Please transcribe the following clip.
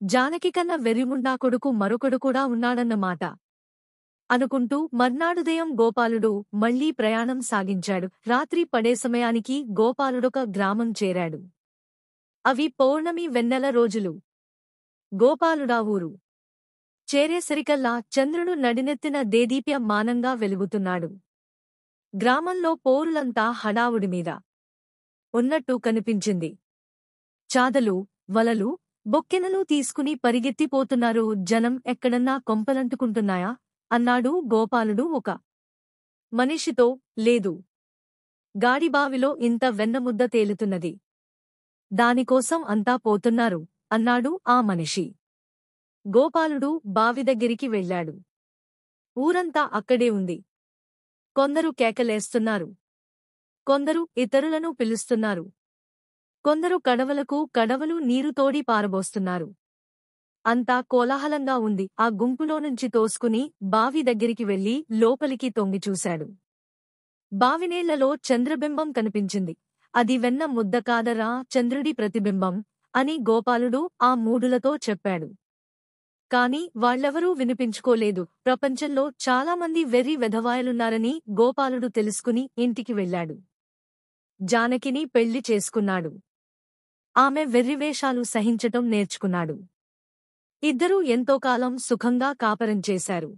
జానకి కన్నా వెర్రిముండా కొడుకు మరొకడు కూడా ఉన్నాడన్నమాట అనుకుంటూ మర్నాడుదయం గోపాలుడు మళ్లీ ప్రయాణం సాగించాడు. రాత్రి పడే సమయానికి గోపాలుడొక గ్రామం చేరాడు. అవి పౌర్ణమి వెన్నెల రోజులు. గోపాలుడా ఊరు చేరేసరికల్లా చంద్రుడు నడినెత్తిన దేదీప్య మానంగా వెలుగుతున్నాడు. గ్రామంలో పోరులంతా హడావుడిమీద ఉన్నట్టు కనిపించింది. చాదలు, వలలు, బొక్కెనలు తీసుకుని పరిగెత్తిపోతున్నారు. జనం ఎక్కడన్నా కొంపలంటుకుంటున్నాయా అన్నాడు గోపాలుడు ఒక మనిషితో. లేదు, గాడిబావిలో ఇంత వెన్నముద్ద తేలుతున్నది, దానికోసం అంతా పోతున్నారు అన్నాడు ఆ మనిషి. గోపాలుడు బావి దగ్గరికి వెళ్ళాడు. ఊరంతా అక్కడే ఉంది. కొందరు కేకలేస్తున్నారు, కొందరు ఇతరులను పిలుస్తున్నారు, కొందరు కడవలకు కడవలు నీరు తోడి పారబోస్తున్నారు. అంతా కోలాహలంగా ఉంది. ఆ గుంపులోనుంచి తోసుకుని బావి దగ్గరికి వెళ్లి లోపలికి తొంగిచూశాడు. బావినీళ్లలో చంద్రబింబం కనిపించింది. అది వెన్న ముద్ద కాదరా, చంద్రుడి ప్రతిబింబం అని గోపాలుడు ఆ మూఢులతో చెప్పాడు. కాని వాళ్లెవరూ వినిపించుకోలేదు. ప్రపంచంలో చాలామంది వెర్రి వెధవాయలున్నారని గోపాలుడు తెలుసుకుని ఇంటికి వెళ్ళాడు. జానకిని పెళ్లి చేసుకున్నాడు. ఆమె వెర్రివేషాలు సహించటం నేర్చుకున్నాడు. ఇద్దరూ ఎంతోకాలం సుఖంగా కాపరం చేశారు.